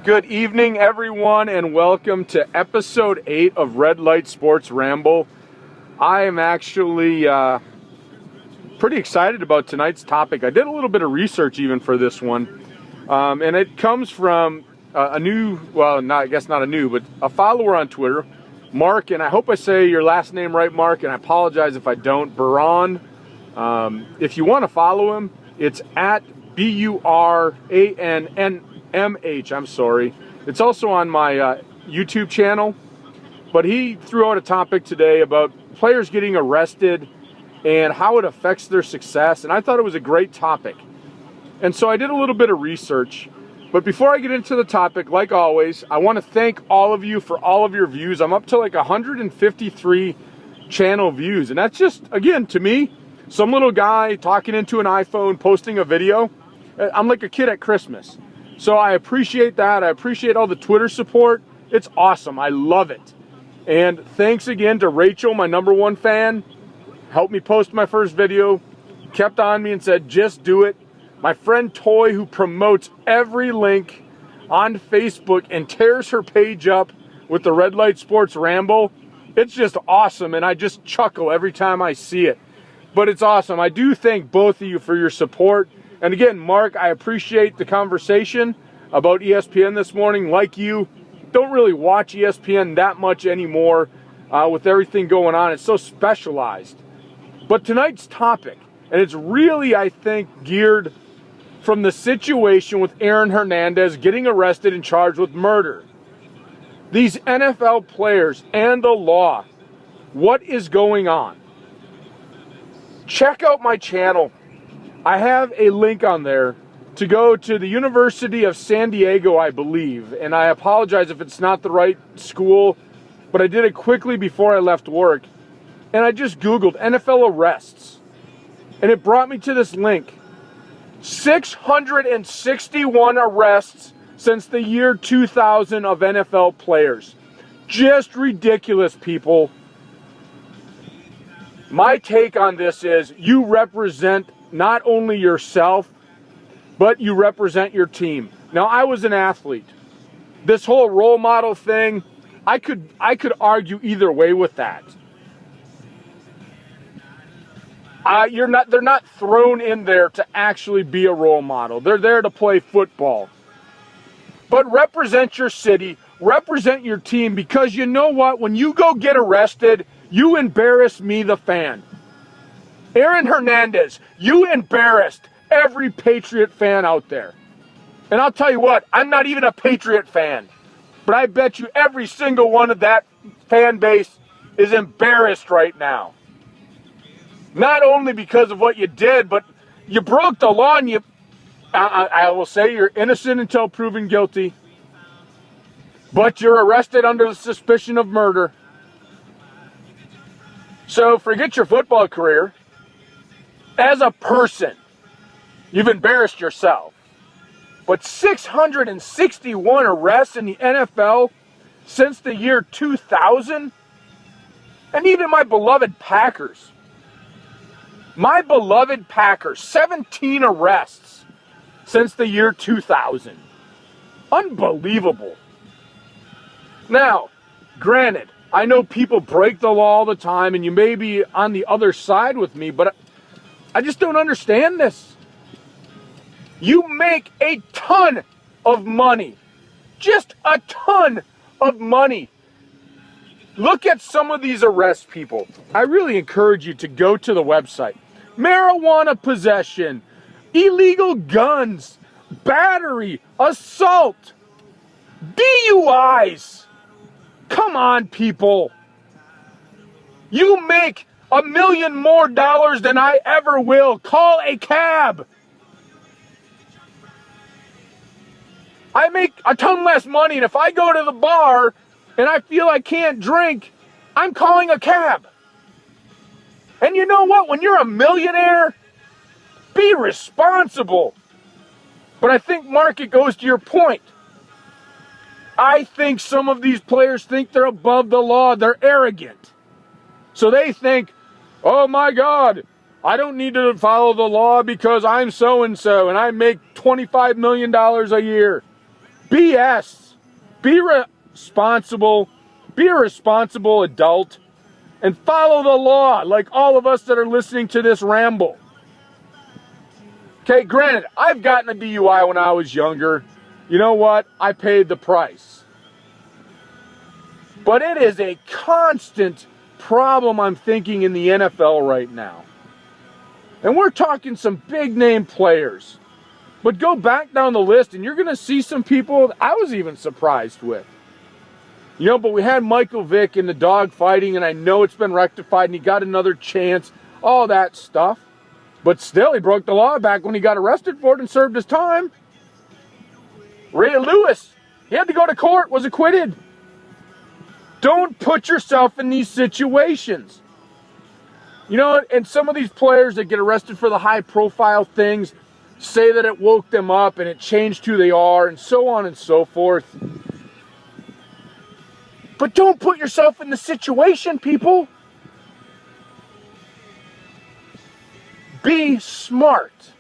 Good evening, everyone, and welcome to episode 8 of Light Sports Ramble. I am actually pretty excited about tonight's topic. I did a little bit of research even for this one, and it comes from a follower on Twitter, Mark, and I hope I say your last name right, Mark, and I apologize if I don't, Buran. If you want to follow him, it's at BURANNMH. I'm sorry. It's also on my YouTube channel. But he threw out a topic today about players getting arrested and how it affects their success. And I thought it was a great topic. And so I did a little bit of research. But before I get into the topic, like always, I want to thank all of you for all of your views. I'm up to like 153 channel views. And that's just, again, to me, some little guy talking into an iPhone, posting a video. I'm like a kid at Christmas. So I appreciate that. I appreciate all the Twitter support. It's awesome. I love it. And thanks again to Rachel, my #1 fan. Helped me post my first video. Kept on me and said, just do it. My friend Toy, who promotes every link on Facebook and tears her page up with the Light Sports Ramble. It's just awesome. And I just chuckle every time I see it. But it's awesome. I do thank both of you for your support. And again, Mark, I appreciate the conversation about ESPN this morning. Like you, don't really watch ESPN that much anymore with everything going on. It's so specialized. But tonight's topic, and it's really, I think, geared from the situation with Aaron Hernandez getting arrested and charged with murder. These NFL players and the law, what is going on? Check out my channel. I have a link on there to go to the University of San Diego, I believe. And I apologize if it's not the right school, but I did it quickly before I left work. And I just Googled NFL arrests. And it brought me to this link. 661 arrests since the year 2000 of NFL players. Just ridiculous, people. My take on this is you represent not only yourself, but you represent your team. Now, I was an athlete. This whole role model thing, I could argue either way with that. They're not thrown in there to actually be a role model. They're there to play football. But represent your city, represent your team, because you know what? When you go get arrested, you embarrass me, the fan. Aaron Hernandez, you embarrassed every Patriot fan out there. And I'll tell you what, I'm not even a Patriot fan. But I bet you every single one of that fan base is embarrassed right now. Not only because of what you did, but you broke the law and I will say you're innocent until proven guilty. But you're arrested under the suspicion of murder. So forget your football career. As a person, you've embarrassed yourself. But 661 arrests in the NFL since the year 2000? And even my beloved Packers. 17 arrests since the year 2000. Unbelievable. Now, granted, I know people break the law all the time, and you may be on the other side with me, but I just don't understand this. You make a ton of money. Just a ton of money. Look at some of these arrests, people. I really encourage you to go to the website. Marijuana possession, illegal guns, battery, assault, DUIs. Come on, people. You make $1 million more than I ever will. Call a cab. I make a ton less money, and if I go to the bar and I feel I can't drink, I'm calling a cab. And you know what? When you're a millionaire, be responsible. But I think, Mark, it goes to your point. I think some of these players think they're above the law. They're arrogant. So they think, oh my God, I don't need to follow the law because I'm so-and-so and I make $25 million a year. BS. Be responsible. Be a responsible adult and follow the law like all of us that are listening to this ramble. Okay, granted, I've gotten a DUI when I was younger. You know what? I paid the price. But it is a constant problem, I'm thinking, in the NFL right now. And we're talking some big name players. But go back down the list and you're going to see some people I was even surprised with. You know, but we had Michael Vick in the dog fighting, and I know it's been rectified and he got another chance, all that stuff. But still, he broke the law back when he got arrested for it and served his time. Ray Lewis, he had to go to court, was acquitted. Don't put yourself in these situations. You know, and some of these players that get arrested for the high-profile things say that it woke them up and it changed who they are and so on and so forth. But don't put yourself in the situation, people. Be smart.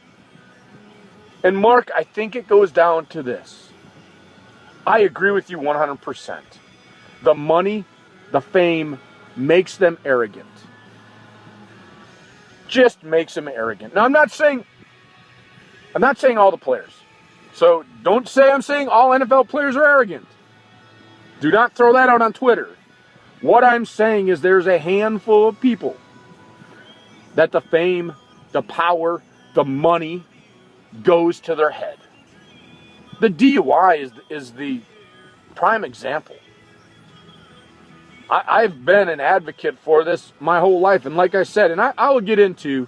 And Mark, I think it goes down to this. I agree with you 100%. The money, the fame, makes them arrogant. Just makes them arrogant. Now, I'm not saying all the players. So don't say I'm saying all NFL players are arrogant. Do not throw that out on Twitter. What I'm saying is there's a handful of people that the fame, the power, the money goes to their head. The DUI is the prime example. I've been an advocate for this my whole life. And like I said, and I will get into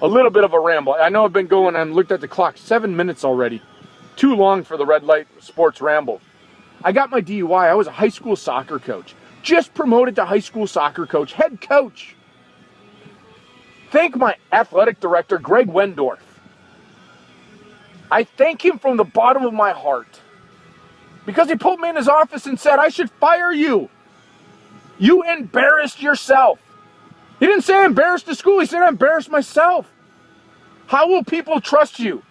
a little bit of a ramble. I know I've been going, and looked at the clock, 7 minutes already. Too long for the Red Light Sports Ramble. I got my DUI. I was a high school soccer coach. Just promoted to high school soccer coach, head coach. Thank my athletic director, Greg Wendorf. I thank him from the bottom of my heart. Because he pulled me in his office and said, I should fire you. You embarrassed yourself. He didn't say I embarrassed the school. He said I embarrassed myself. How will people trust you?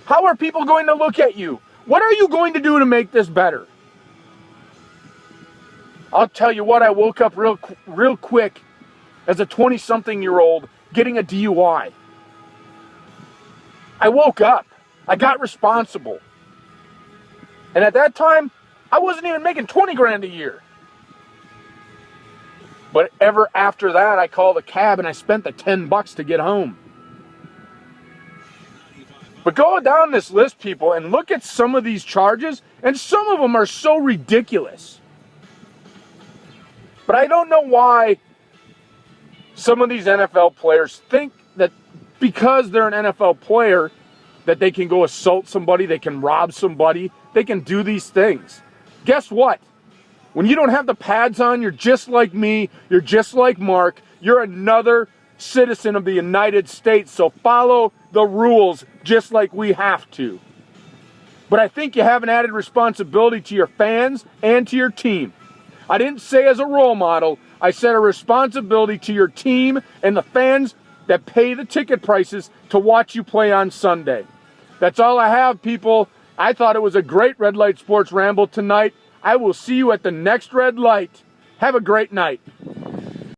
How are people going to look at you? What are you going to do to make this better? I'll tell you what, I woke up real quick as a 20-something-year-old getting a DUI. I woke up. I got responsible. And at that time, I wasn't even making 20 grand a year. But ever after that, I called a cab and I spent the $10 to get home. But go down this list, people, and look at some of these charges, and some of them are so ridiculous. But I don't know why some of these NFL players think that because they're an NFL player, that they can go assault somebody, they can rob somebody, they can do these things. Guess what? When you don't have the pads on, you're just like me, you're just like Mark, you're another citizen of the United States, so follow the rules just like we have to. But I think you have an added responsibility to your fans and to your team. I didn't say as a role model, I said a responsibility to your team and the fans that pay the ticket prices to watch you play on Sunday. That's all I have, people. I thought it was a great Red Light Sports Ramble tonight. I will see you at the next red light. Have a great night.